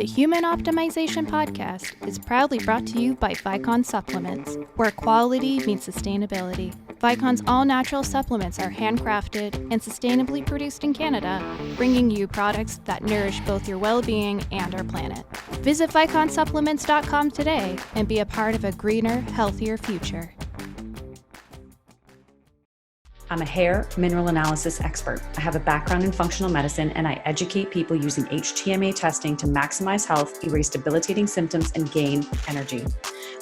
The Human Optimization Podcast is proudly brought to you by Vicon Supplements, where quality meets sustainability. Vicon's all-natural supplements are handcrafted and sustainably produced in Canada, bringing you products that nourish both your well-being and our planet. Visit ViconSupplements.com today and be a part of a greener, healthier future. I'm a hair mineral analysis expert. I have a background in functional medicine, and I educate people using HTMA testing to maximize health, erase debilitating symptoms, and gain energy.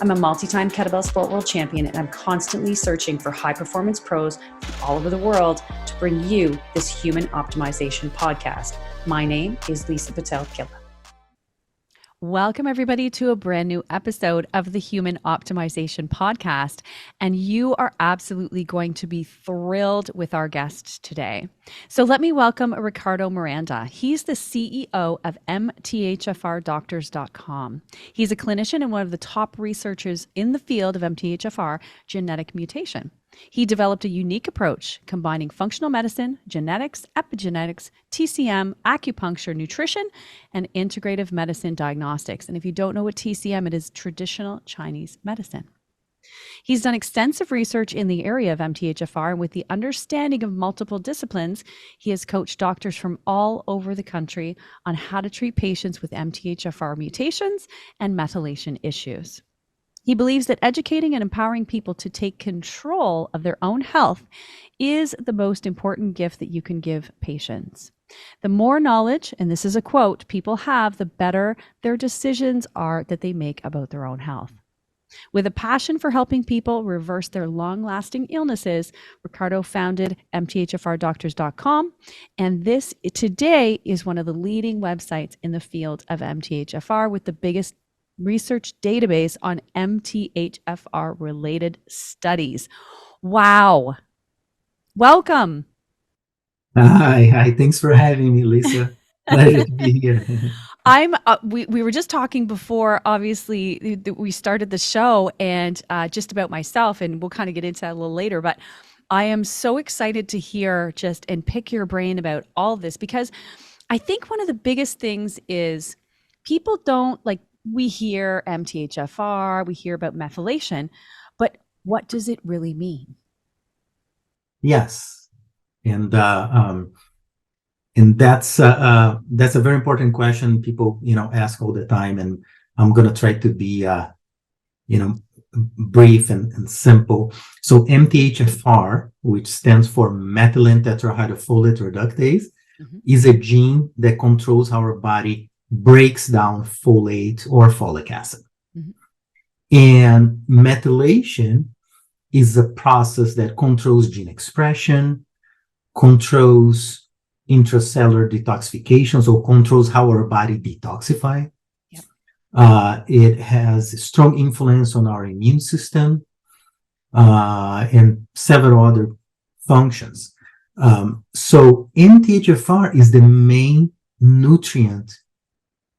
I'm a multi-time kettlebell sport world champion, and I'm constantly searching for high-performance pros from all over the world to bring you this human optimization podcast. My name is Lisa Pitel-Killah. Welcome, everybody, to a brand new episode of the Human Optimization Podcast. And you are absolutely going to be thrilled with our guest today. So let me welcome Ricardo Miranda. He's the CEO of MTHFRdoctors.com. He's a clinician and one of the top researchers in the field of MTHFR, genetic mutation. He developed a unique approach combining functional medicine, genetics, epigenetics, TCM, acupuncture, nutrition, and integrative medicine diagnostics. And if you don't know what TCM, it is traditional Chinese medicine. He's done extensive research in the area of MTHFR, and with the understanding of multiple disciplines, he has coached doctors from all over the country on how to treat patients with MTHFR mutations and methylation issues. He believes that educating and empowering people to take control of their own health is the most important gift that you can give patients. The more knowledge, and this is a quote, people have, the better their decisions are that they make about their own health. With a passion for helping people reverse their long-lasting illnesses, Ricardo founded MTHFRdoctors.com, and this today is one of the leading websites in the field of MTHFR with the biggest research database on MTHFR related studies. Wow. Welcome. Hi. Thanks for having me, Lisa. Pleasure to be here. We were just talking before, obviously, we started the show and just about myself, and we'll kind of get into that a little later, but I am so excited to hear and pick your brain about all of this, because I think one of the biggest things is people don't we hear MTHFR, we hear about methylation, but what does it really mean? Yes, and that's a very important question people ask all the time, and I'm gonna try to be brief and simple. So MTHFR, which stands for methylene tetrahydrofolate reductase, is a gene that controls how our body breaks down folate or folic acid. And methylation is a process that controls gene expression, controls intracellular detoxification, so controls how our body detoxify. Yep. It has a strong influence on our immune system and several other functions. So MTHFR is the main nutrient.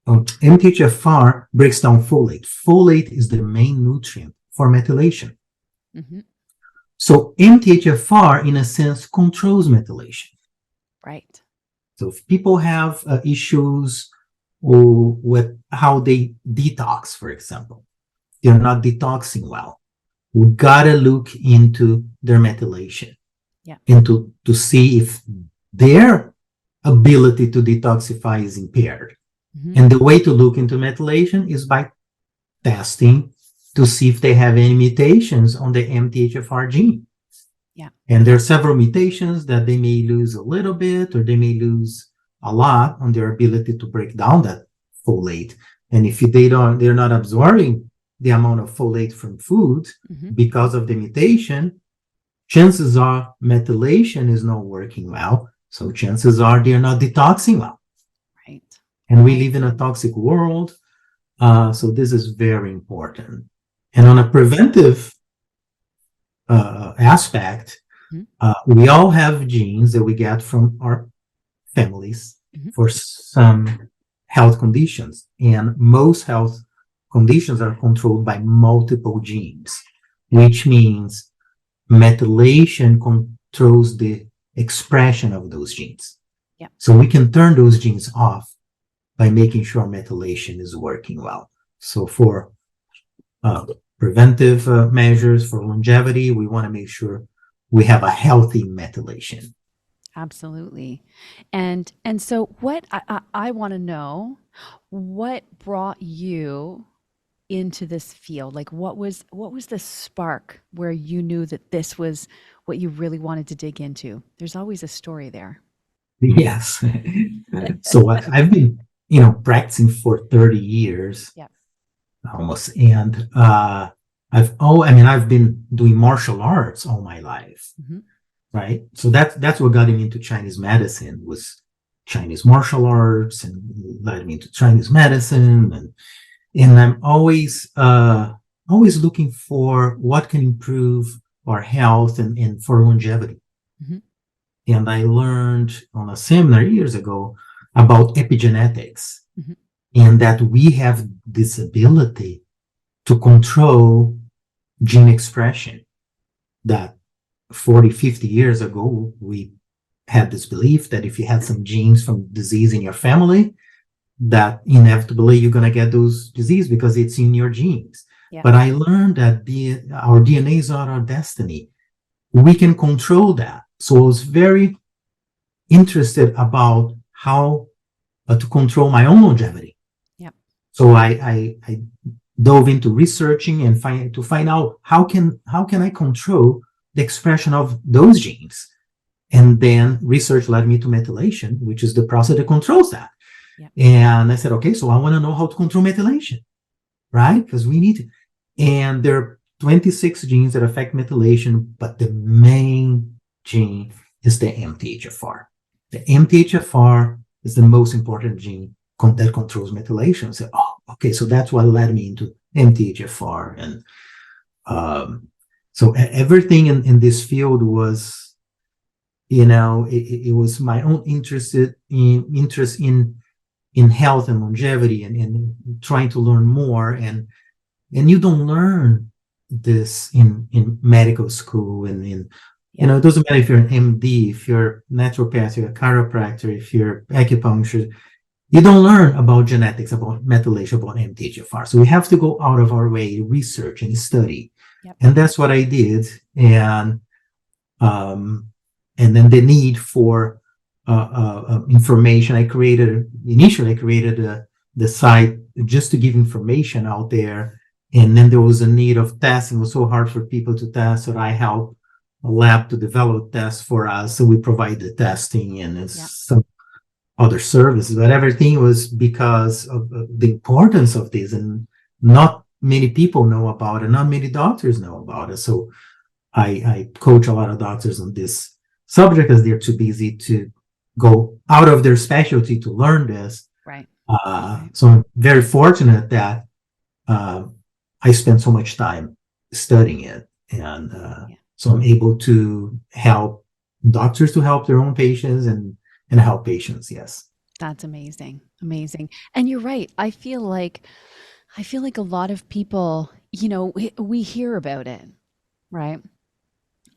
MTHFR breaks down folate. Folate is the main nutrient for methylation. So MTHFR, in a sense, controls methylation. Right. So if people have issues with how they detox, for example, they're not detoxing well, we gotta look into their methylation, and to see if their ability to detoxify is impaired. And the way to look into methylation is by testing to see if they have any mutations on the MTHFR gene. And there are several mutations that they may lose a little bit, or they may lose a lot on their ability to break down that folate. And if they're not absorbing the amount of folate from food because of the mutation, chances are methylation is not working well. So chances are they're not detoxing well. And we live in a toxic world, so this is very important. And on a preventive aspect, we all have genes that we get from our families for some health conditions. And most health conditions are controlled by multiple genes, which means methylation controls the expression of those genes. So we can turn those genes off, by making sure methylation is working well. So for preventive measures, for longevity, we want to make sure we have a healthy methylation. Absolutely. And so what I want to know, what brought you into this field? Like what was the spark where you knew that this was what you really wanted to dig into? There's always a story there. Yes. So I've been, practicing for 30 years. Yeah. Almost. And I've been doing martial arts all my life. Mm-hmm. Right. So that's what got me into Chinese medicine, was Chinese martial arts, and led me into Chinese medicine. And I'm always looking for what can improve our health and for longevity. Mm-hmm. And I learned on a seminar years ago about epigenetics, mm-hmm. and that we have this ability to control gene expression. That 40, 50 years ago, we had this belief that if you had some genes from disease in your family, that inevitably you're going to get those disease because it's in your genes. Yeah. But I learned that our DNA is not our destiny. We can control that. So I was very interested about how to control my own longevity. Yep. So I dove into researching and find out how can I control the expression of those genes. And then research led me to methylation, which is the process that controls that. Yep. And I said, okay, so I want to know how to control methylation, right? Because we need to. And there are 26 genes that affect methylation, but the main gene is the MTHFR. The MTHFR is the most important gene that controls methylation. So, okay, so that's what led me into MTHFR. And so everything in this field was, it was my own interest in health and longevity and trying to learn more. And you don't learn this in medical school and it doesn't matter if you're an MD, if you're a naturopath, you're a chiropractor, if you're acupuncture, you don't learn about genetics, about methylation, about MTHFR. So we have to go out of our way to research and study. Yep. And that's what I did. And then the need for information, I created the site just to give information out there. And then there was a need of testing. It was so hard for people to test, so I helped a lab to develop tests for us. So we provide the testing and some other services, but everything was because of the importance of this, and not many people know about it. Not many doctors know about it. So I coach a lot of doctors on this subject because they're too busy to go out of their specialty to learn this. Right. So I'm very fortunate that I spent so much time studying it, and so I'm able to help doctors to help their own patients and help patients. Yes. That's amazing. Amazing. And you're right. I feel like a lot of people, we hear about it, right?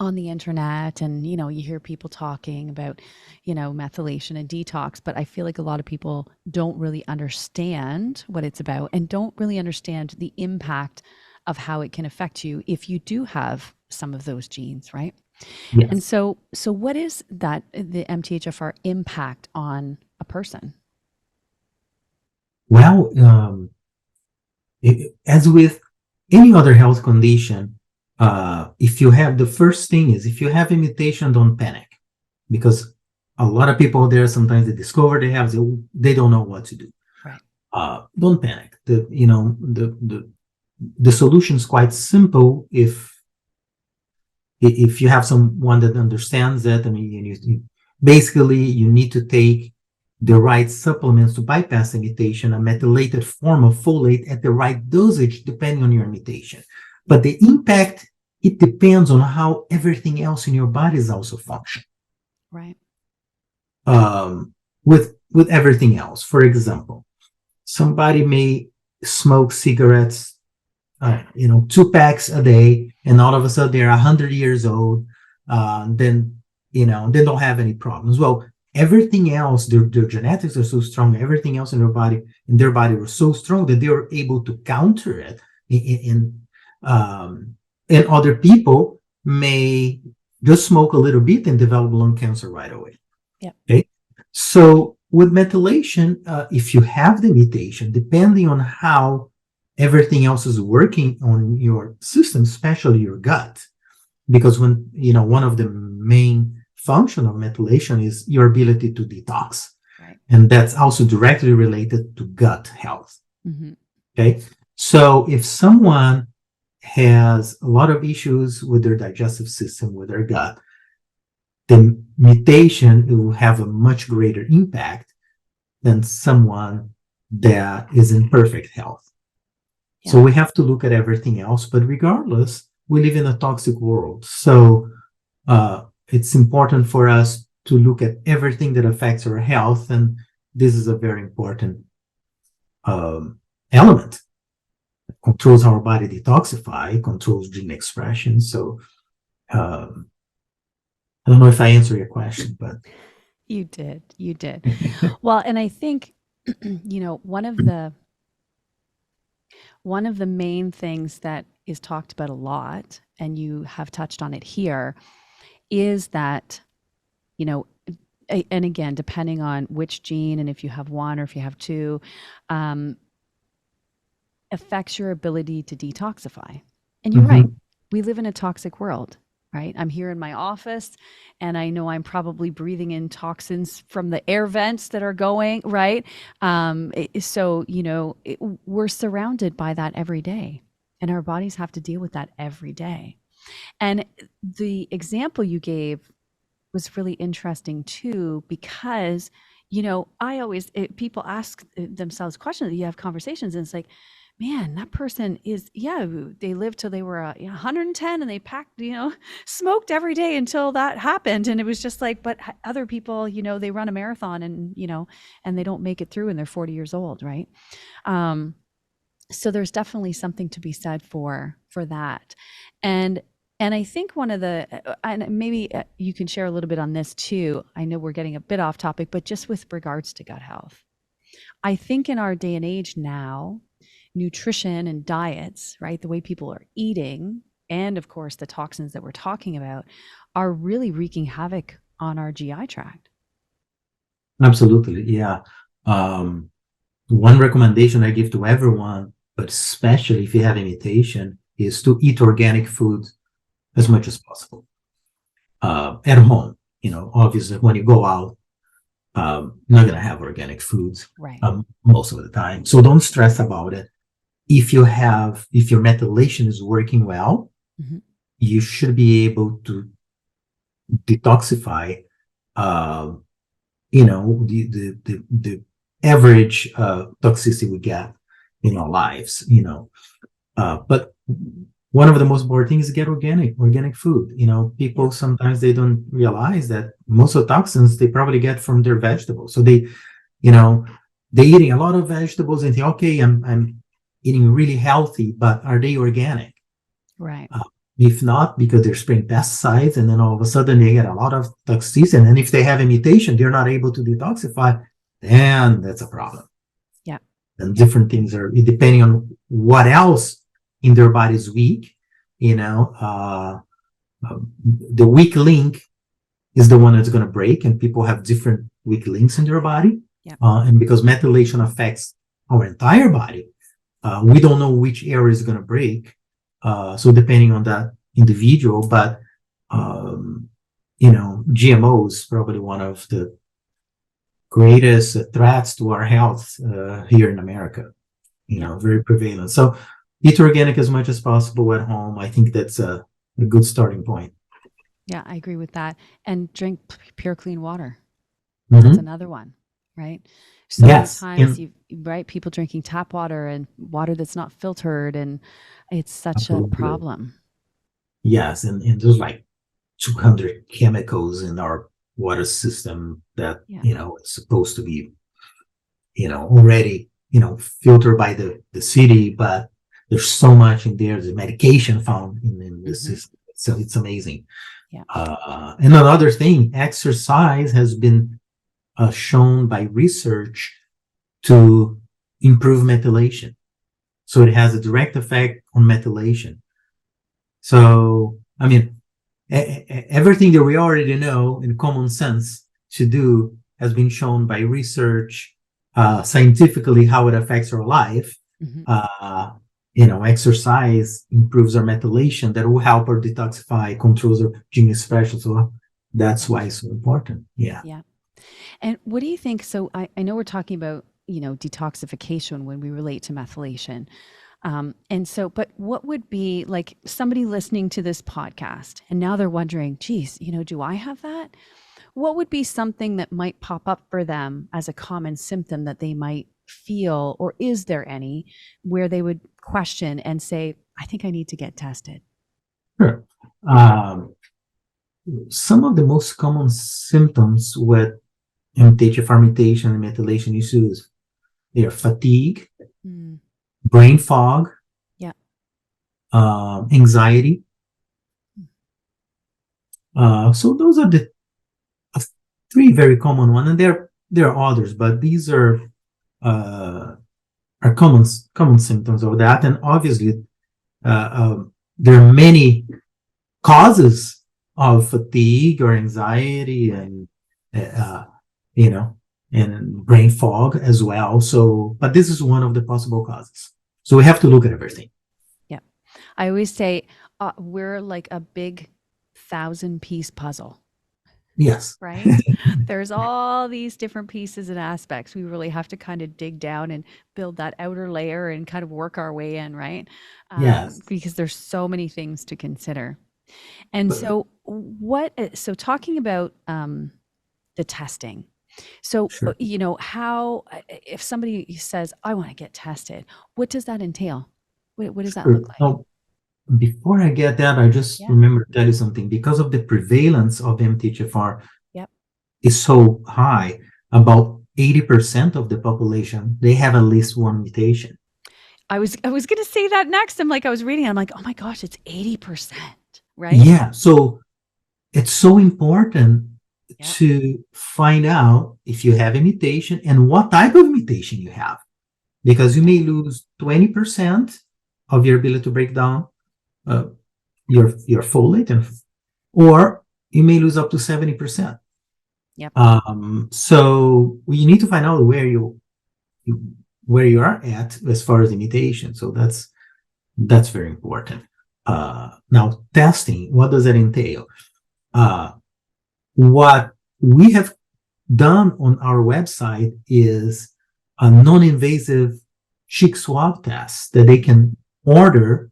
On the internet, and, you hear people talking about, methylation and detox, but I feel like a lot of people don't really understand what it's about and don't really understand the impact of how it can affect you if you do have some of those genes, right? Yes. And so what is the MTHFR impact on a person? Well, as with any other health condition, if you have a mutation, don't panic, because a lot of people there, sometimes they discover they don't know what to do. Right. Don't panic. The solution is quite simple if you have someone that understands that. I mean, basically you need to take the right supplements to bypass the mutation, a methylated form of folate at the right dosage, depending on your mutation. But the impact, it depends on how everything else in your body is also functioning. Right. With everything else. For example, somebody may smoke cigarettes, 2 packs a day, and all of a sudden they're 100 years old, then they don't have any problems. Well, everything else, their genetics are so strong, everything else in their body was so strong that they were able to counter it. And other people may just smoke a little bit and develop lung cancer right away. Yeah. Okay. So with methylation, if you have the mutation, depending on how everything else is working on your system, especially your gut, because when, one of the main function of methylation is your ability to detox. Right. And that's also directly related to gut health. Mm-hmm. Okay. So if someone has a lot of issues with their digestive system, with their gut, the mutation will have a much greater impact than someone that is in perfect health. Yeah. So we have to look at everything else, but regardless, we live in a toxic world. So it's important for us to look at everything that affects our health, and this is a very important element. It controls how our body detoxify, controls gene expression. So I don't know if I answered your question, but you did. Well, and I think one of the main things that is talked about a lot, and you have touched on it here, is that, and again, depending on which gene and if you have one or if you have two, affects your ability to detoxify. And you're right. We live in a toxic world, right? I'm here in my office and I know I'm probably breathing in toxins from the air vents that are going, right? So, we're surrounded by that every day, and our bodies have to deal with that every day. And the example you gave was really interesting too, because, people ask themselves questions, you have conversations, and it's like, man, that person they lived till they were 110 and they packed, smoked every day until that happened. And it was just like, but other people, they run a marathon and, and they don't make it through and they're 40 years old. Right. So there's definitely something to be said for that. And I think one of and maybe you can share a little bit on this too. I know we're getting a bit off topic, but just with regards to gut health, I think in our day and age now, nutrition and diets, right, the way people are eating, and of course the toxins that we're talking about, are really wreaking havoc on our GI tract. Absolutely. Yeah. One recommendation I give to everyone, but especially if you have a mutation, is to eat organic food as much as possible at home. Obviously when you go out, not going to have organic foods, right, most of the time. So don't stress about it. If your methylation is working well, you should be able to detoxify, the average toxicity we get in our lives, but one of the most important things is get organic food. People sometimes they don't realize that most of the toxins they probably get from their vegetables. So they're eating a lot of vegetables and think, okay, I'm eating really healthy, but are they organic? Right. If not, because they're spraying pesticides, and then all of a sudden they get a lot of toxicity. And if they have a mutation, they're not able to detoxify, then that's a problem. Yeah. And different things are, depending on what else in their body is weak, the weak link is the one that's going to break, and people have different weak links in their body. Yeah. And because methylation affects our entire body, we don't know which area is going to break. So depending on that individual, but, GMO is probably one of the greatest threats to our health here in America, very prevalent. So eat organic as much as possible at home. I think that's a good starting point. Yeah, I agree with that. And drink pure, clean water. That's another one, right? So many times, people drinking tap water and water that's not filtered, and it's such a problem. Yes, and there's like 200 chemicals in our water system that it's supposed to be already filtered by the city, but there's so much in there. There's medication found in the system, so it's amazing. Yeah. And another thing, exercise has been shown by research to improve methylation. So it has a direct effect on methylation. So, I mean, everything that we already know in common sense to do has been shown by research, scientifically how it affects our life. Exercise improves our methylation. That will help our detoxify, controls our gene expression. So that's why it's so important. Yeah. And what do you think? So I know we're talking about, detoxification when we relate to methylation. But what would be like somebody listening to this podcast and now they're wondering, geez, do I have that? What would be something that might pop up for them as a common symptom that they might feel, or is there any where they would question and say, I think I need to get tested? Sure. Some of the most common symptoms with MTHFR mutation and methylation issues, they are fatigue, brain fog, anxiety. So those are the three very common ones, and there are others, but these are common symptoms of that. And obviously, there are many causes of fatigue or anxiety, and and brain fog as well. So, but this is one of the possible causes. So we have to look at everything. Yeah. I always say we're like a big 1,000-piece puzzle. Yes. Right? There's all these different pieces and aspects. We really have to kind of dig down and build that outer layer and kind of work our way in, right? Yes. Because there's so many things to consider. And so talking about the testing. So, Sure. how, if somebody says, I want to get tested, what does that entail? What does that look like? Well, before I get that, I just remember to tell you something. Because of the prevalence of MTHFR is so high, about 80% of the population, they have at least one mutation. I was going to say that next. I was reading, I'm like, oh my gosh, it's 80%, right? Yeah. So it's so important to find out if you have a mutation and what type of mutation you have, because you may lose 20% of your ability to break down your folate, or you may lose up to 70%. So we need to find out where you are at as far as the mutation. So that's very important. Now, testing, what does that entail? What we have done on our website is a non-invasive cheek swab test that they can order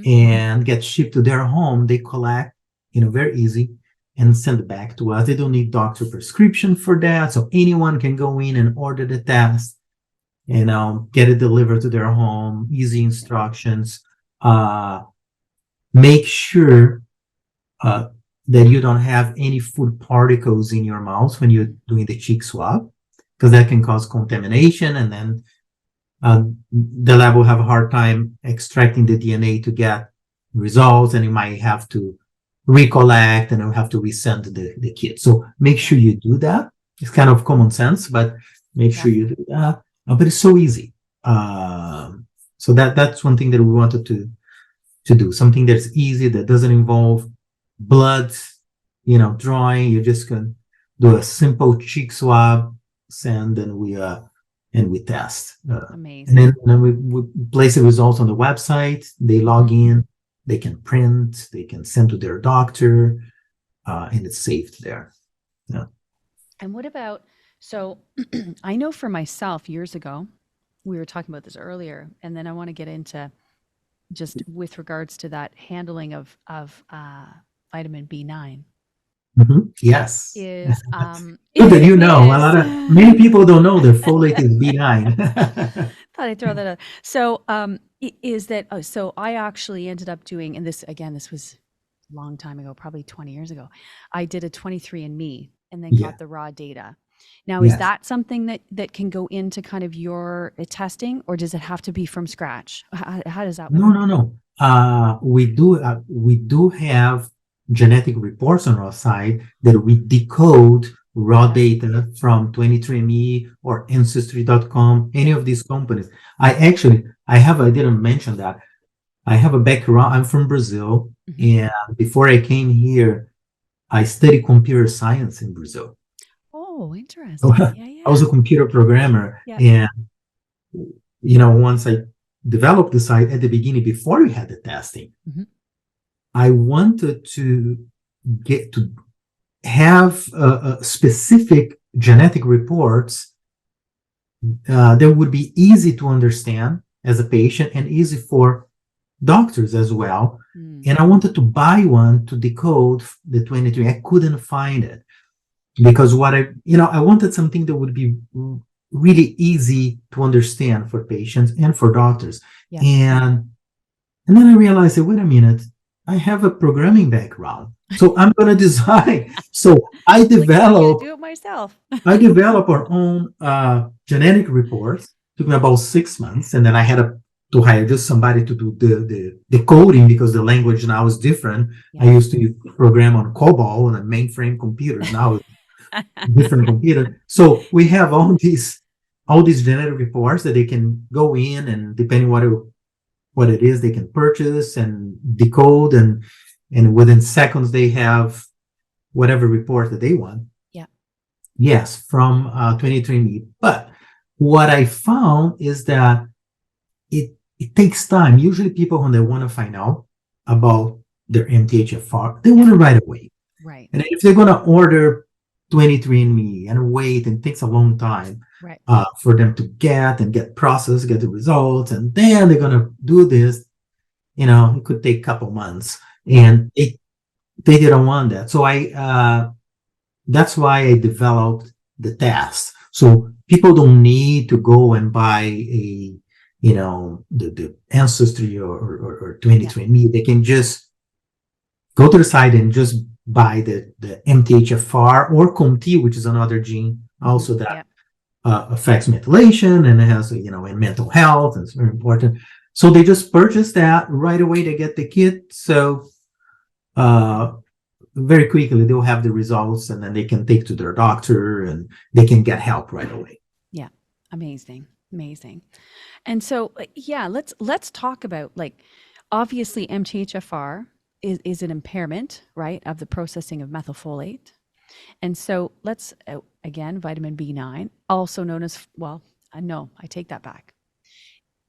and get shipped to their home. They collect, very easy, and send it back to us. They don't need doctor prescription for that. So anyone can go in and order the test and get it delivered to their home, easy instructions. Make sure that you don't have any food particles in your mouth when you're doing the cheek swab, because that can cause contamination, and then the lab will have a hard time extracting the DNA to get results, and you might have to recollect and you have to resend the kit. So make sure you do that. It's kind of common sense, but make sure you do that. But it's so easy. So that's one thing that we wanted to do, something that's easy, that doesn't involve blood, drawing. You just can do a simple cheek swab, send, and we test. Amazing. And then we place the results on the website. They log in, they can print, they can send to their doctor, and it's saved there. Yeah. And what about, so I know for myself years ago, we were talking about this earlier, and then I want to get into just with regards to that handling of vitamin B9. Yes. Is good that many people don't know their folate is B9. Thought I'd throw that out. So is that so I actually ended up doing, and this was a long time ago, probably 20 years ago. I did a 23andMe and then got the raw data. Now, is that something that can go into kind of your testing, or does it have to be from scratch? How does that work? No. We do have genetic reports on our side that we decode raw data from 23andMe or Ancestry.com, any of these companies. I didn't mention that. I have a background, I'm from Brazil, and before I came here, I studied computer science in Brazil. Oh, So interesting. Yeah. I was a computer programmer, Yeah. and once I developed the site at the beginning, before we had the testing, I wanted to get to have specific genetic reports that would be easy to understand as a patient and easy for doctors as well. And I wanted to buy one to decode the 23. I couldn't find it because I wanted something that would be really easy to understand for patients and for doctors. Yeah. And then I realized that, wait a minute, I have a programming background, so I'm going to design. So I I'm gonna developed do it myself. I developed our own genetic reports. Took me about 6 months, and then I had to hire just somebody to do the coding because the language now is different. Yeah. I used to program on COBOL on a mainframe computer. Now it's a different computer. So we have all these genetic reports that they can go in, and depending what it is, they can purchase and decode, and within seconds they have whatever report that they want. Yes, from 23andMe. But what I found is that it takes time. Usually people, when they want to find out about their MTHFR, they want it right away. Right. And if they're going to order 23andMe and wait, and it takes a long time for them to get processed, get the results, and then they're going to do this, it could take a couple months. And they didn't want that. So that's why I developed the test. So people don't need to go and buy the Ancestry or 23andMe. They can just go to the site and just buy the MTHFR or COMT, which is another gene also that affects methylation, and it has, in mental health, and it's very important. So they just purchase that right away. They get the kit. So, very quickly they'll have the results, and then they can take to their doctor and they can get help right away. Yeah. Amazing. And so, let's talk about, obviously MTHFR is an impairment, right, of the processing of methylfolate. And so let's, again, vitamin B9, also known as, no, I take that back.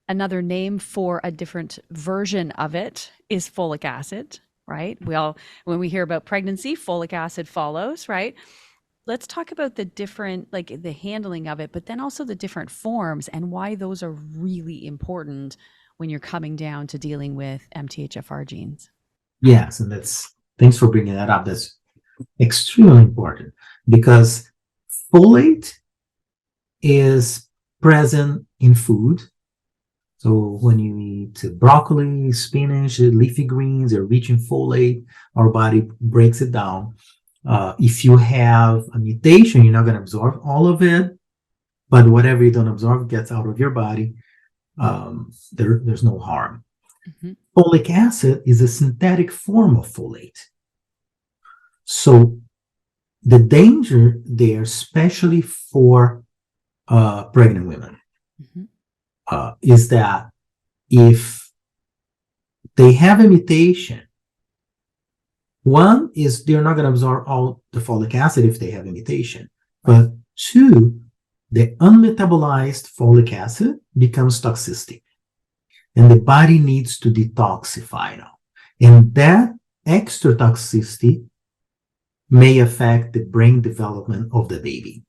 Another name for a different version of it is folic acid. Right? When we hear about pregnancy, folic acid follows, right? Let's talk about the different, the handling of it, but then also the different forms and why those are really important when you're coming down to dealing with MTHFR genes. Yes, and thanks for bringing that up. That's extremely important because folate is present in food. So when you eat broccoli, spinach, leafy greens, they're rich in folate. Our body breaks it down. If you have a mutation, you're not going to absorb all of it, but whatever you don't absorb gets out of your body. There's no harm. Folic acid is a synthetic form of folate. So the danger there, especially for pregnant women, is that if they have a mutation, one is they're not going to absorb all the folic acid if they have a mutation. But two, the unmetabolized folic acid becomes toxicity. And the body needs to detoxify now. And that extra toxicity may affect the brain development of the baby.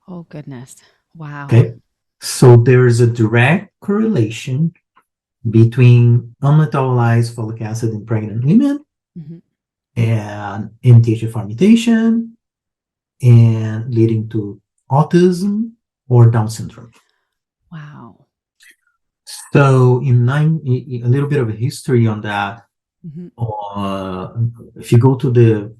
Oh, goodness. Wow. Okay. So there is a direct correlation between unmetabolized folic acid in pregnant women and MTHFR mutation and leading to autism or Down syndrome. Wow. So a little bit of a history on that. If you go to the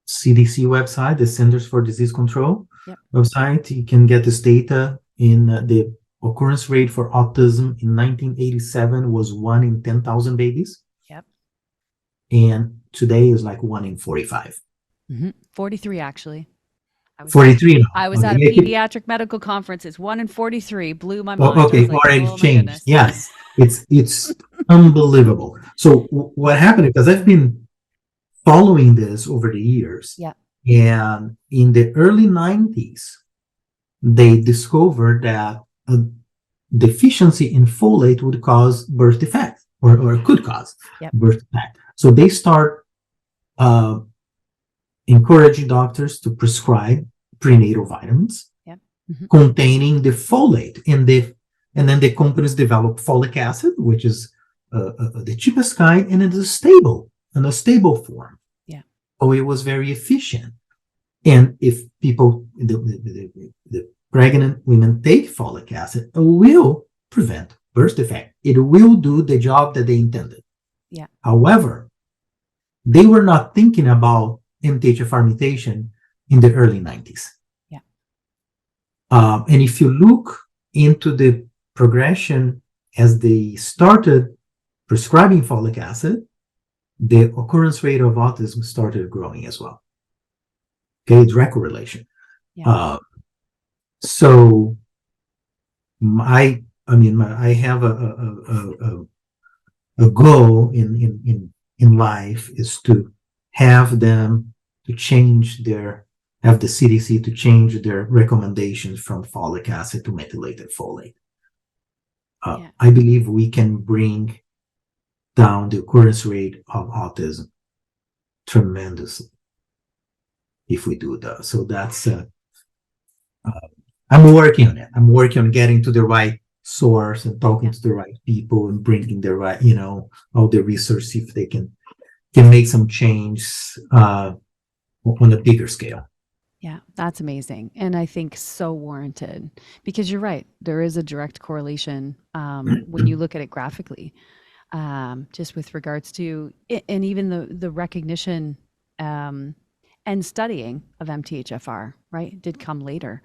CDC website, the Centers for Disease Control website, you can get this data. In the occurrence rate for autism in 1987 was 1 in 10,000 babies. And today is like 1 in 45. 43, actually. I was 43 now. I was at a Okay. pediatric medical conference. It's 1 in 43. Blew my mind. Oh, I okay, was like, already oh my changed. goodness. Yes, it's unbelievable. So what happened, because I've been following this over the years, Yeah. and in the early 90s, they discovered that a deficiency in folate would cause birth defect, or could cause Yep. birth defect. So they start uh, encouraging doctors to prescribe prenatal vitamins Yep. Mm-hmm. containing the folate, and then the companies develop folic acid, which is the cheapest kind, and it is stable in a stable form. Yeah. So it was very efficient. And if people, the pregnant women take folic acid, it will prevent birth defect. It will do the job that they intended. Yeah. However, they were not thinking about MTHFR mutation in the early 90s. Yeah. And if you look into the progression as they started prescribing folic acid, the occurrence rate of autism started growing as well. Okay, direct correlation. Yeah. So I have a goal in life is to have them to have the CDC to change their recommendations from folic acid to methylated folate. I believe we can bring down the occurrence rate of autism tremendously if we do that. So that's I'm working on it. I'm working on getting to the right source and talking to the right people and bringing the right, all the research, see if they can make some change on a bigger scale. Yeah, that's amazing. And I think so warranted, because you're right. There is a direct correlation when you look at it graphically, just with regards to, and even the recognition and studying of MTHFR, right? Did come later.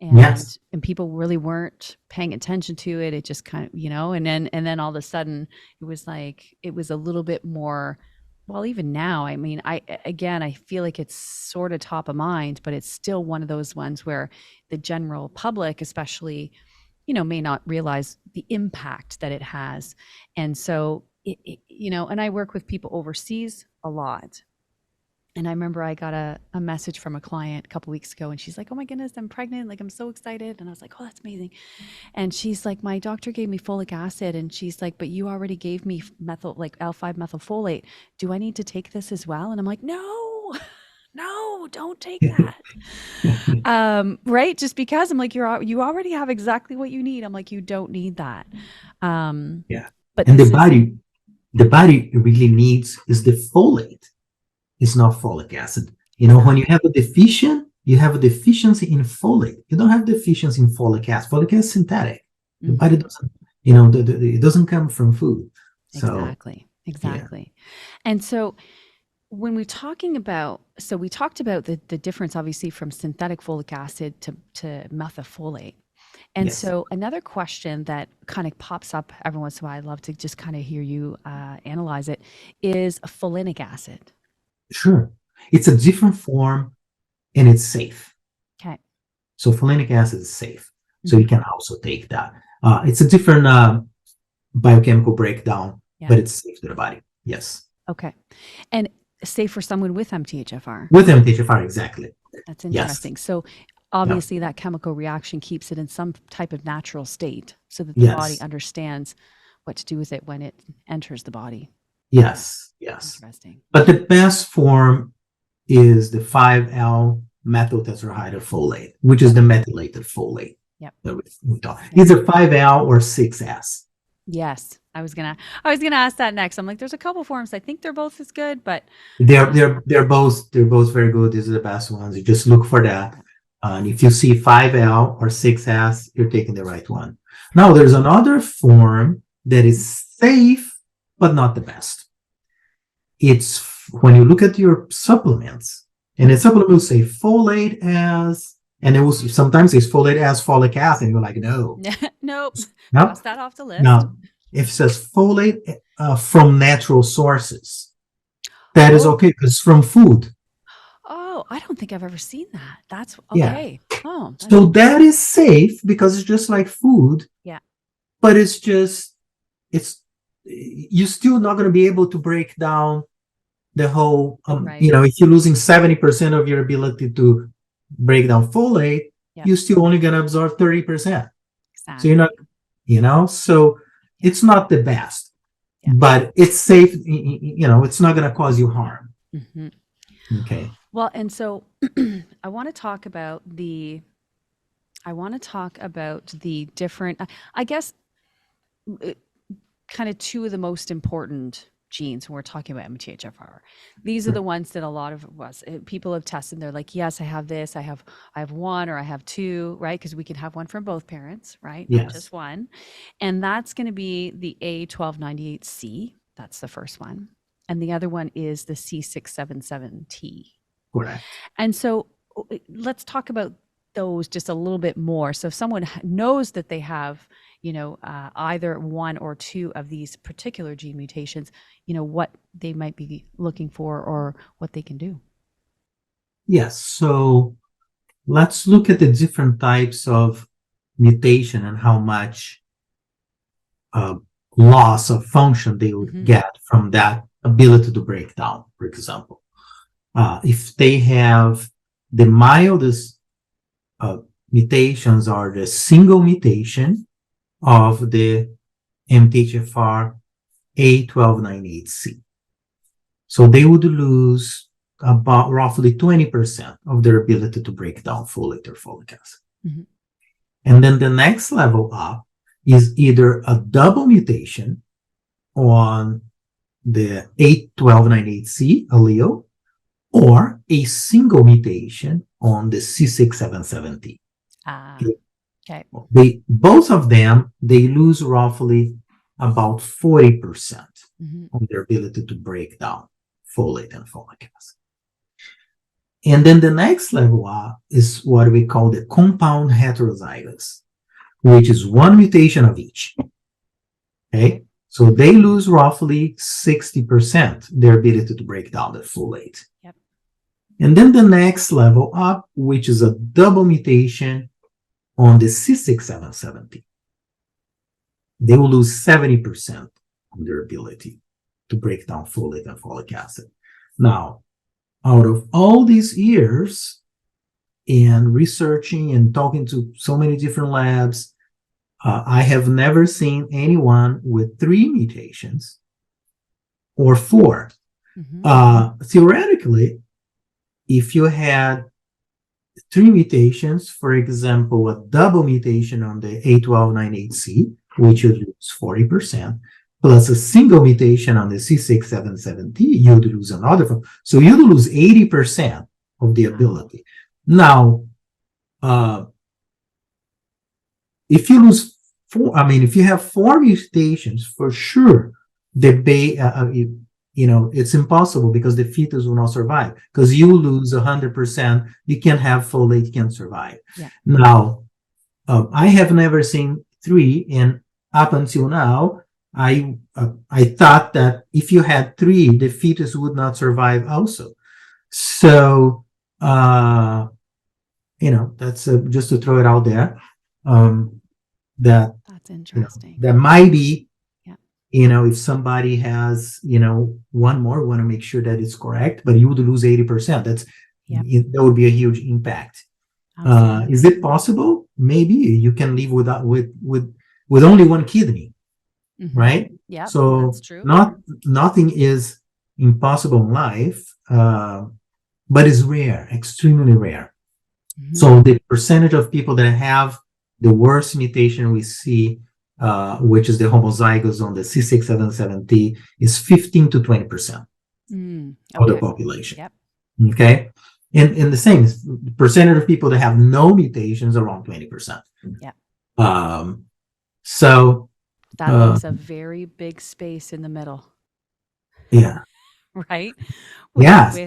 And, yes. And people really weren't paying attention to it. It just kind of, and then all of a sudden it was a little bit more, well, even now, I mean, I feel like it's sort of top of mind, but it's still one of those ones where the general public, especially, may not realize the impact that it has. And so, and I work with people overseas a lot. And I remember I got a message from a client a couple weeks ago, and she's like, oh my goodness, I'm pregnant. Like, I'm so excited. And I was like, oh, that's amazing. And she's like, my doctor gave me folic acid. And she's like, but you already gave me L5 methylfolate. Do I need to take this as well? And I'm like, no, don't take that. Right. Just because I'm like, you already have exactly what you need. I'm like, you don't need that. Yeah. But and the body really needs is the folate. It's not folic acid. When you have a deficiency in folate. You don't have deficiency in folic acid. Folic acid is synthetic. The body doesn't, it doesn't come from food. So, exactly. Yeah. And so when we're talking about, we talked about the difference, obviously, from synthetic folic acid to methylfolate. And yes. So another question that kind of pops up every once in a while, I'd love to just kind of hear you analyze it, is folinic acid. Sure. It's a different form and it's safe. Okay. So folinic acid is safe. So you can also take that. It's a different biochemical breakdown, but it's safe to the body. Yes. Okay. And safe for someone with MTHFR? With MTHFR, exactly. That's interesting. Yes. So obviously that chemical reaction keeps it in some type of natural state so that the body understands what to do with it when it enters the body. Yes. Interesting. But the best form is the 5L methyl tetrahydrofolate, which is the methylated folate. Yep. That we talk. Either 5L or 6S. Yes. I was gonna ask that next. I'm like, there's a couple forms. I think they're both as good, but they're both very good. These are the best ones. You just look for that. And if you see 5L or 6S, you're taking the right one. Now there's another form that is safe, but not the best. It's when you look at your supplements, and the supplement will say folate as, and it will sometimes say folate as folic acid, and you're like, no. Nope. Cross that off the list. Now, if it says folate from natural sources, that is okay because it's from food. Oh, Oh, I don't think I've ever seen that. That's Yeah. okay. Oh, So that is safe because it's just like food. Yeah. But you're still not going to be able to break down the whole, Right. if you're losing 70% of your ability to break down folate, Yeah. you're still only going to absorb 30%. Exactly. So you're not, so it's not the best, Yeah. but it's safe. It's not going to cause you harm. Mm-hmm. Okay. Well, and so I want to talk about the different, I guess, kind of two of the most important genes when we're talking about MTHFR. These are the ones that a lot of us people have tested. They're like, yes, I have this, I have one, or I have two, right? Because we can have one from both parents, right? Yes. Not just one. And that's going to be the A1298C. That's the first one. And the other one is the C677T. Correct. And so let's talk about those just a little bit more. So if someone knows that they have, either one or two of these particular gene mutations, what they might be looking for or what they can do. Yes. So let's look at the different types of mutation and how much loss of function they would get from that ability to break down, for example. If they have the mildest mutations are the single mutation of the MTHFR A1298C. So they would lose about roughly 20% of their ability to break down folate or folic acid. Mm-hmm. And then the next level up is either a double mutation on the A1298C allele or a single mutation on the C677T. Okay. Both of them, they lose roughly about 40% of their ability to break down folate and folic acid. And then the next level up is what we call the compound heterozygous, which is one mutation of each. Okay. So they lose roughly 60% their ability to break down the folate. Yep. And then the next level up, which is a double mutation on the C677T. They will lose 70% of their ability to break down folate and folic acid. Now, out of all these years and researching and talking to so many different labs, I have never seen anyone with 3 mutations or 4. Theoretically, if you had 3 mutations, for example, a double mutation on the A1298C, which would lose 40%, plus a single mutation on the C677T, you'd lose another 4. So you'd lose 80% of the ability. Now, if you lose 4, if you have 4 mutations, for sure, it's impossible because the fetus will not survive. Because you lose 100%, you can't have folate, you can't survive. Yeah. Now, I have never seen 3, and up until now, I thought that if you had 3, the fetus would not survive also. So, that's just to throw it out there. That's interesting. That might be, if somebody has, one more, we want to make sure that it's correct, but you would lose 80%. That would be a huge impact. Is it possible? Maybe you can live with only one kidney, right? Yeah, so that's true. Nothing is impossible in life, but it's rare, extremely rare. So the percentage of people that have the worst mutation we see, which is the homozygous on the C677T, is 15 to 20% of the population. Yep. Okay. And the same, the percentage of people that have no mutations around 20%. Yeah. So that leaves a very big space in the middle. Yeah. Right?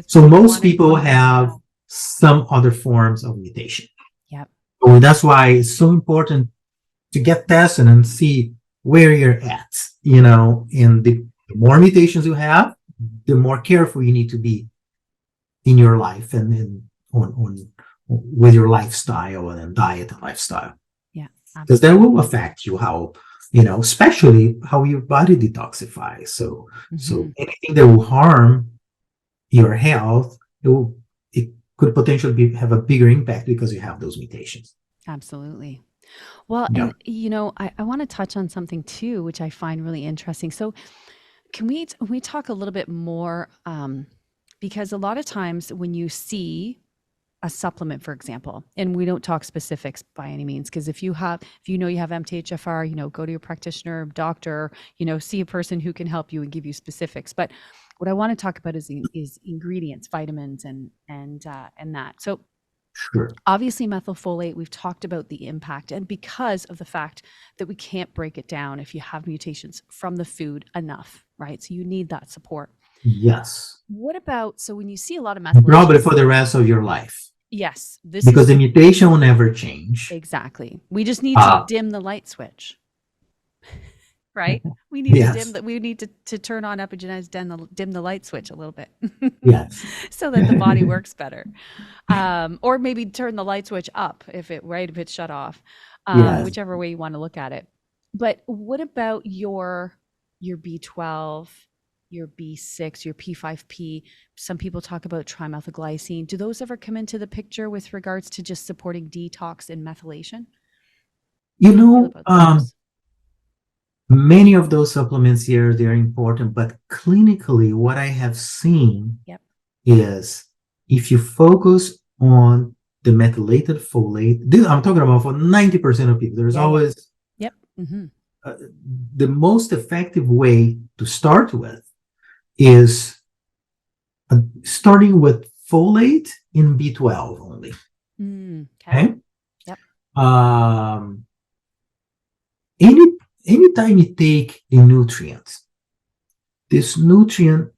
So most people have some other forms of mutation. Yep. So that's why it's so important to get tested and see where you're at, and the more mutations you have, the more careful you need to be in your life and on with your lifestyle and diet and lifestyle. Yeah, because that will affect you how, especially how your body detoxifies. So anything that will harm your health, it could potentially have a bigger impact because you have those mutations. absolutely. Well, Yeah. and I want to touch on something too, which I find really interesting. So can we talk a little bit more, because a lot of times when you see a supplement, for example, and we don't talk specifics by any means, because if you have MTHFR, go to your practitioner, doctor, see a person who can help you and give you specifics. But what I want to talk about is ingredients, vitamins, and that. So Sure. obviously methylfolate, we've talked about the impact, and because of the fact that we can't break it down if you have mutations from the food enough, right? So you need that support. Yes. What about, so when you see a lot of methylation, probably for the rest of your life, yes, because the mutation will never change. Exactly. We just need to dim the light switch, right? We need Yes. to dim that. We need to turn on epigenetics, dim the light switch a little bit, Yes. so that the body works better. Or maybe turn the light switch up if it's shut off, Yes. whichever way you want to look at it. But what about your B12, your B6, your P5P? Some people talk about trimethylglycine. Do those ever come into the picture with regards to just supporting detox and methylation? Many of those supplements here, they're important, but clinically, what I have seen is if you focus on the methylated folate, I'm talking about for 90% of people, there's always the most effective way to start with is starting with folate in B12 only. Okay. Anytime you take a nutrient, this nutrient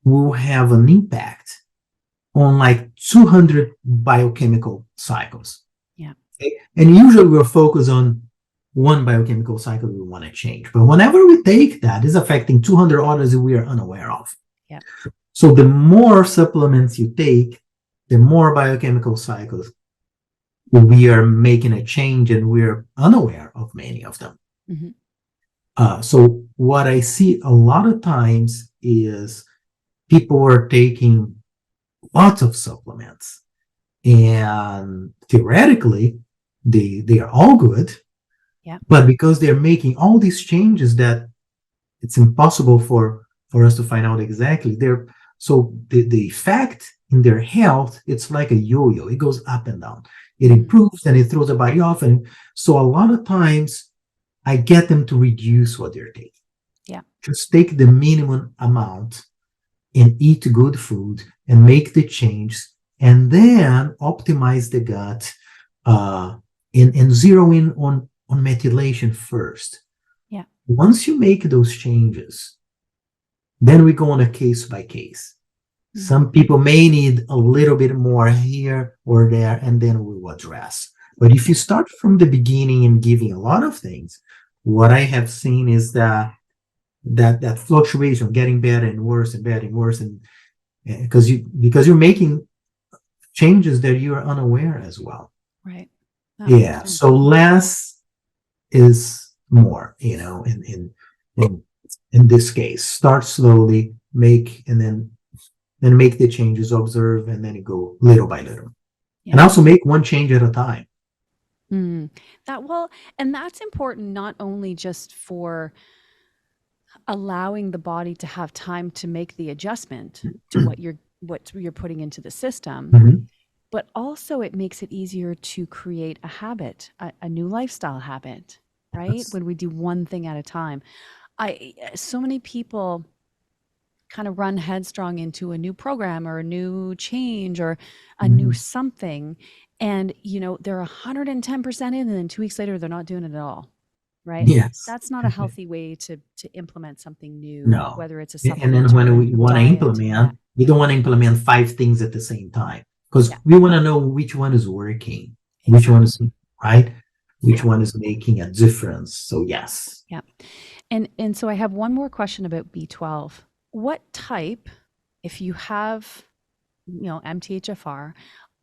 will have an impact on like 200 biochemical cycles. Yeah. Okay? And usually we're focused on one biochemical cycle we want to change. But whenever we take that, it's affecting 200 others that we are unaware of. Yeah. So the more supplements you take, the more biochemical cycles we are making a change, and we're unaware of many of them. So what I see a lot of times is people are taking lots of supplements, and theoretically they are all good, but because they're making all these changes that it's impossible for us to find out exactly, so the effect in their health, it's like a yo-yo. It goes up and down. It improves and it throws the body off. And so a lot of times I get them to reduce what they're taking. Yeah. Just take the minimum amount and eat good food and make the change, and then optimize the gut and zero in on methylation first. Yeah. Once you make those changes, then we go on a case by case. Some people may need a little bit more here or there, and then we will address. But if you start from the beginning and giving a lot of things, what I have seen is that fluctuation, getting better and worse and better and worse, and because you're making changes that you are unaware as well. Right. Yeah. So less is more. In this case, start slowly, then make the changes, observe, and then you go little by little. Yeah. And also make one change at a time. And that's important, not only just for allowing the body to have time to make the adjustment to what you're putting into the system, but also it makes it easier to create a habit, a new lifestyle habit, right? When we do one thing at a time. So many people kind of run headstrong into a new program or a new change or a new something, and they're 110% in, and then 2 weeks later they're not doing it at all, right? Yes. That's not a healthy way to implement something new. No. Whether it's a supplement. And then when we want to implement, we don't want to implement 5 things at the same time, because we want to know which one is working, which one is right, which one is making a difference. So yes. Yeah. And so I have one more question about B12. What type, if you have MTHFR,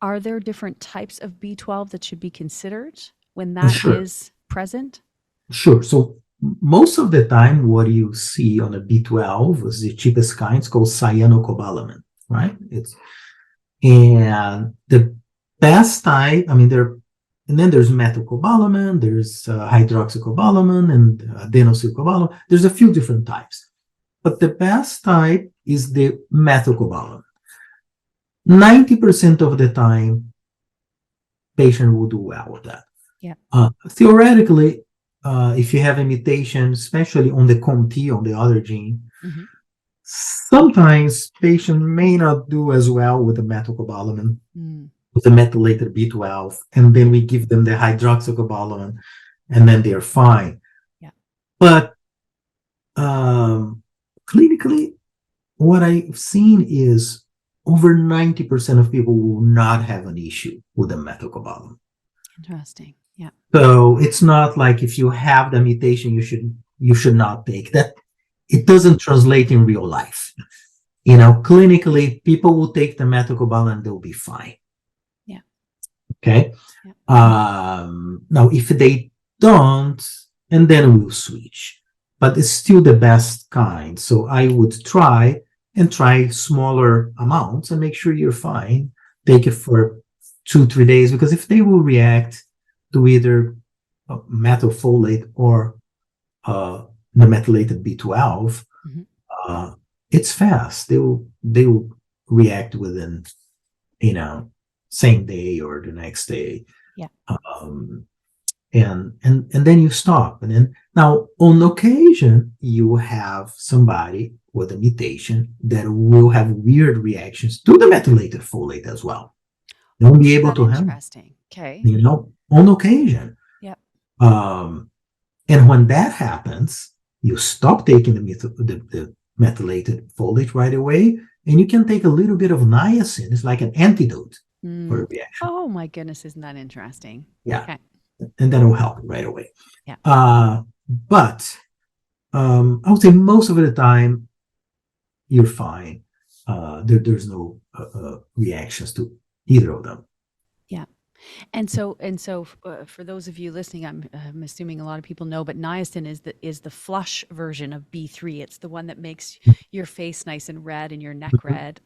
are there different types of B12 that should be considered when that Sure. is present? Sure. So most of the time, what you see on a B12 is the cheapest kind. It's called cyanocobalamin, right? And the best type, and then there's methylcobalamin, there's hydroxycobalamin, and adenosylcobalamin. There's a few different types, but the best type is the methylcobalamin. 90% of the time, patient will do well with that. Yeah. Theoretically, if you have a mutation, especially on the COMT, on the other gene, sometimes patient may not do as well with the methylcobalamin, with the methylated B12, and then we give them the hydroxycobalamin, and then they're fine. Yeah. But clinically, what I've seen is over 90% of people will not have an issue with the methylcobalamin. Interesting. Yeah. So it's not like if you have the mutation, you should not take that. It doesn't translate in real life. Clinically, people will take the methylcobalamin, they'll be fine. Yeah. Okay. Yeah. Now, if they don't, and then we'll switch. But it's still the best kind. So I would try smaller amounts and make sure you're fine. Take it for 2-3 days, because if they will react to either methylfolate or the methylated B12, it's fast. They will react within, same day or the next day. Yeah. And then you stop. And then now on occasion you have somebody with a mutation that will have weird reactions to the methylated folate as well. They won't be able to handle. Interesting. Okay. On occasion. Yep. And when that happens, you stop taking the methylated folate right away, and you can take a little bit of niacin. It's like an antidote for a reaction. Oh my goodness, isn't that interesting? Yeah. Okay. And that will help right away. Yeah. But I would say most of the time you're fine. There's no reactions to either of them. Yeah. And so for those of you listening, I'm assuming a lot of people know, but niacin is the flush version of B3. It's the one that makes your face nice and red and your neck red.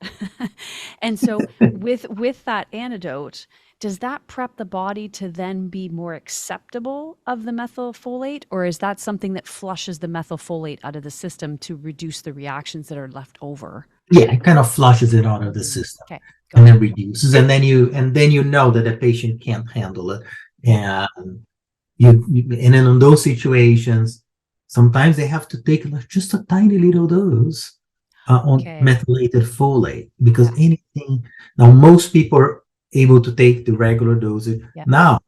And so with that antidote, does that prep the body to then be more acceptable of the methylfolate, or is that something that flushes the methylfolate out of the system to reduce the reactions that are left over? Yeah, it kind of flushes it out of the system. Okay. And then reduces, and then you know that the patient can't handle it, and then in those situations, sometimes they have to take just a tiny little dose on methylated folate, because anything. Now, most people are able to take the regular dosage. Yeah. Now,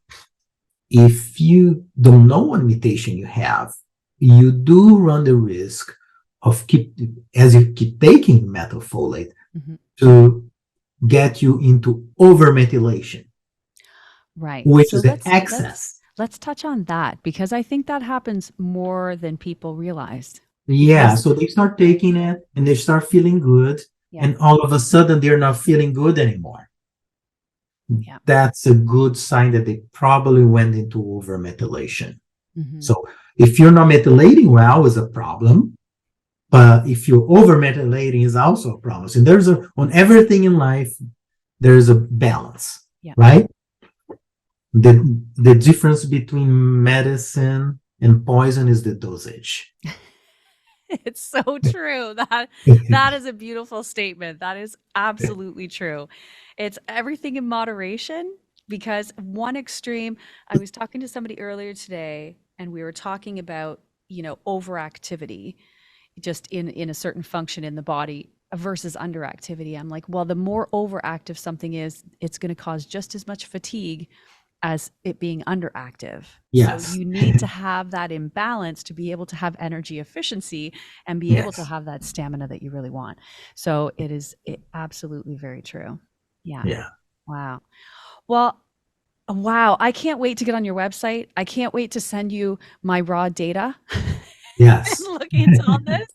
if you don't know what mutation you have, you do run the risk of as you keep taking methylfolate to get you into overmethylation, right? Which is the excess. Let's touch on that, because I think that happens more than people realize. Yeah, so they start taking it and they start feeling good, and all of a sudden they're not feeling good anymore. Yeah. That's a good sign that they probably went into overmethylation. So if you're not methylating well, is a problem. But if you're over-methylating is also a problem. So on everything in life, there's a balance, right? The difference between medicine and poison is the dosage. It's so true. That is a beautiful statement. That is absolutely true. It's everything in moderation, because one extreme, I was talking to somebody earlier today, and we were talking about, overactivity, just in a certain function in the body versus underactivity. I'm like, well, the more overactive something is, it's going to cause just as much fatigue as it being underactive. Yes. So you need to have that imbalance to be able to have energy efficiency and be able to have that stamina that you really want. So it is absolutely very true. Yeah. Yeah. Wow. Well, wow. I can't wait to get on your website. I can't wait to send you my raw data. Yes. And look into all this.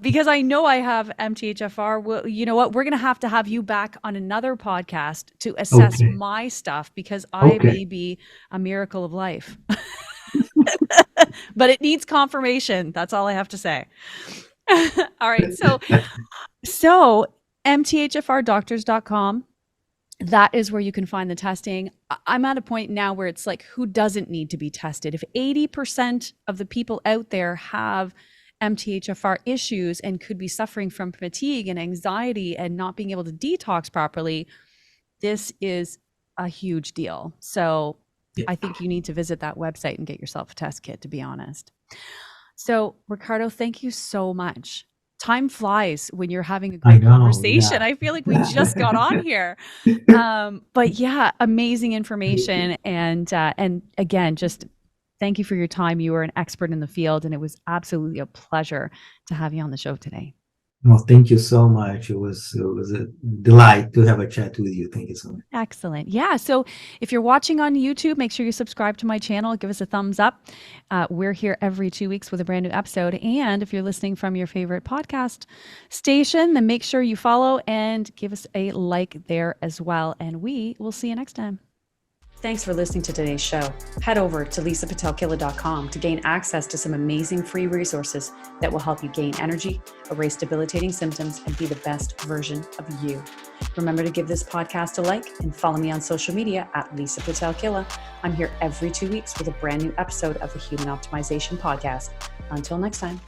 Because I know I have MTHFR. Well, you know what? We're going to have you back on another podcast to assess Okay. my stuff, because I Okay. may be a miracle of life. But it needs confirmation. That's all I have to say. All right. So MTHFRdoctors.com. That is where you can find the testing. I'm at a point now where it's like, who doesn't need to be tested? If 80% of the people out there have MTHFR issues and could be suffering from fatigue and anxiety and not being able to detox properly, this is a huge deal. So I think you need to visit that website and get yourself a test kit, to be honest. So Ricardo, thank you so much. Time flies when you're having a great conversation. Yeah. I feel like we just got on here. But yeah, amazing information. And again, just thank you for your time. You are an expert in the field, and it was absolutely a pleasure to have you on the show today. Well, thank you so much. It was a delight to have a chat with you. Thank you so much. Excellent. Yeah. So if you're watching on YouTube, make sure you subscribe to my channel. Give us a thumbs up. We're here every 2 weeks with a brand new episode. And if you're listening from your favorite podcast station, then make sure you follow and give us a like there as well. And we will see you next time. Thanks for listening to today's show. Head over to Pitel-Killah.com to gain access to some amazing free resources that will help you gain energy, erase debilitating symptoms, and be the best version of you. Remember to give this podcast a like and follow me on social media at Lisa Pitel-Killah. I'm here every 2 weeks with a brand new episode of the Human Optimization Podcast. Until next time.